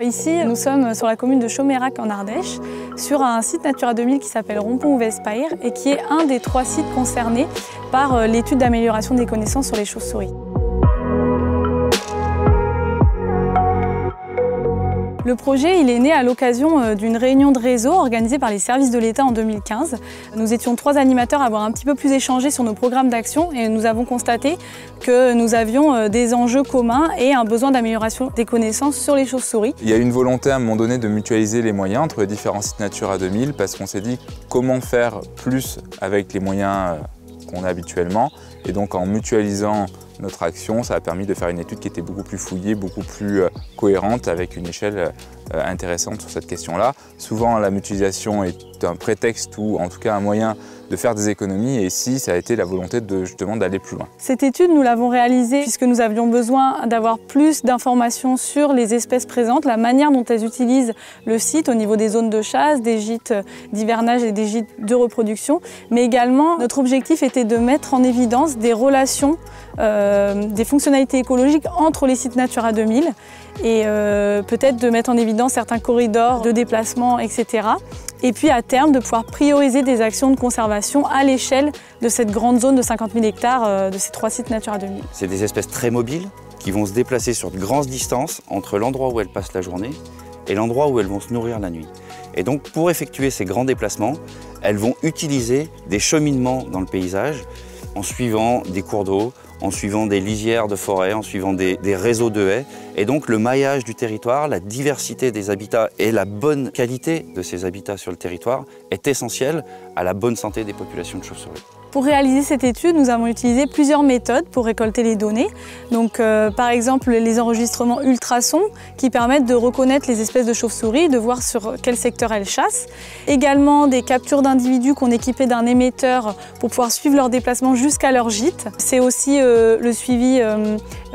Ici, nous sommes sur la commune de Chaumérac en Ardèche, sur un site Natura 2000 qui s'appelle Rompont-Ouvespaire et qui est un des 3 sites concernés par l'étude d'amélioration des connaissances sur les chauves-souris. Le projet il est né à l'occasion d'une réunion de réseau organisée par les services de l'État en 2015. Nous étions 3 animateurs à avoir un petit peu plus échangé sur nos programmes d'action et nous avons constaté que nous avions des enjeux communs et un besoin d'amélioration des connaissances sur les chauves-souris. Il y a eu une volonté à un moment donné de mutualiser les moyens entre les différents sites Natura 2000 parce qu'on s'est dit comment faire plus avec les moyens qu'on a habituellement et donc en mutualisant notre action, ça a permis de faire une étude qui était beaucoup plus fouillée, beaucoup plus cohérente avec une échelle intéressante sur cette question-là. Souvent, la mutualisation est un prétexte ou en tout cas un moyen de faire des économies et ici, ça a été la volonté justement d'aller plus loin. Cette étude, nous l'avons réalisée puisque nous avions besoin d'avoir plus d'informations sur les espèces présentes, la manière dont elles utilisent le site au niveau des zones de chasse, des gîtes d'hivernage et des gîtes de reproduction. Mais également, notre objectif était de mettre en évidence des relations, des fonctionnalités écologiques entre les sites Natura 2000 et peut-être de mettre en évidence certains corridors de déplacement, etc. Et puis à terme de pouvoir prioriser des actions de conservation à l'échelle de cette grande zone de 50 000 hectares de ces 3 sites Natura 2000. C'est des espèces très mobiles qui vont se déplacer sur de grandes distances entre l'endroit où elles passent la journée et l'endroit où elles vont se nourrir la nuit. Et donc pour effectuer ces grands déplacements, elles vont utiliser des cheminements dans le paysage en suivant des cours d'eau, en suivant des lisières de forêt, en suivant des réseaux de haies. Et donc le maillage du territoire, la diversité des habitats et la bonne qualité de ces habitats sur le territoire est essentielle à la bonne santé des populations de chauves-souris. Pour réaliser cette étude, nous avons utilisé plusieurs méthodes pour récolter les données. Donc, par exemple, les enregistrements ultrasons qui permettent de reconnaître les espèces de chauves-souris, de voir sur quel secteur elles chassent. Également des captures d'individus qu'on équipait d'un émetteur pour pouvoir suivre leur déplacement jusqu'à leur gîte. C'est aussi le suivi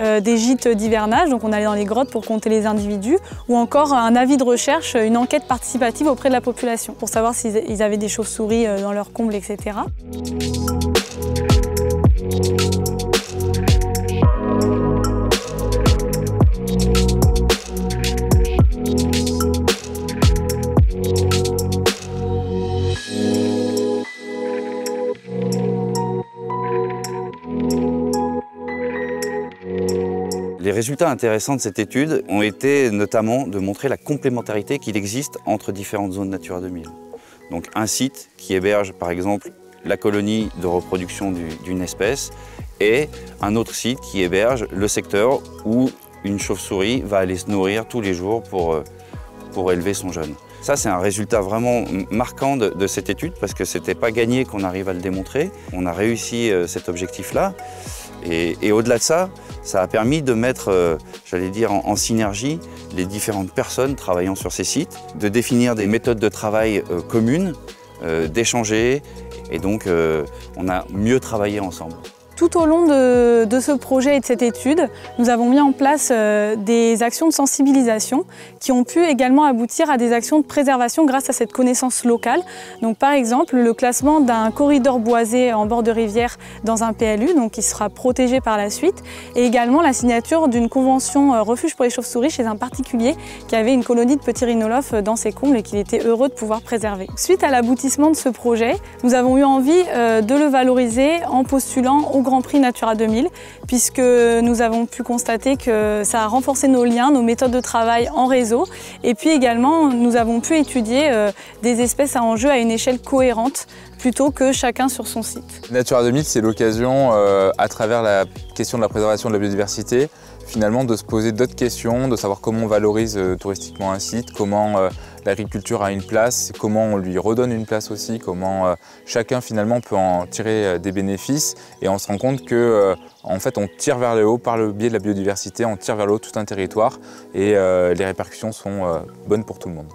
des gîtes d'hivernage, donc on allait dans les grottes pour compter les individus, ou encore un avis de recherche, une enquête participative auprès de la population pour savoir s'ils avaient des chauves-souris dans leurs combles, etc. Les résultats intéressants de cette étude ont été notamment de montrer la complémentarité qu'il existe entre différentes zones Natura 2000. Donc un site qui héberge par exemple la colonie de reproduction d'une espèce et un autre site qui héberge le secteur où une chauve-souris va aller se nourrir tous les jours pour élever son jeune. Ça, c'est un résultat vraiment marquant de cette étude parce que c'était pas gagné qu'on arrive à le démontrer. On a réussi cet objectif-là et au-delà de ça, ça a permis de mettre, j'allais dire, en synergie les différentes personnes travaillant sur ces sites, de définir des méthodes de travail communes, d'échanger. Et donc, on a mieux travaillé ensemble. Tout au long de ce projet et de cette étude, nous avons mis en place des actions de sensibilisation qui ont pu également aboutir à des actions de préservation grâce à cette connaissance locale. Donc, par exemple, le classement d'un corridor boisé en bord de rivière dans un PLU, donc qui sera protégé par la suite, et également la signature d'une convention refuge pour les chauves-souris chez un particulier qui avait une colonie de petits rhinolophes dans ses combles et qu'il était heureux de pouvoir préserver. Suite à l'aboutissement de ce projet, nous avons eu envie de le valoriser en postulant au Grand Prix Natura 2000 puisque nous avons pu constater que ça a renforcé nos liens, nos méthodes de travail en réseau et puis également nous avons pu étudier des espèces à enjeu à une échelle cohérente plutôt que chacun sur son site. Natura 2000, c'est l'occasion, à travers la question de la préservation de la biodiversité, finalement de se poser d'autres questions, de savoir comment on valorise touristiquement un site, comment l'agriculture a une place, comment on lui redonne une place aussi, comment chacun finalement peut en tirer des bénéfices et on se rend compte que en fait on tire vers le haut par le biais de la biodiversité, on tire vers le haut tout un territoire et les répercussions sont bonnes pour tout le monde.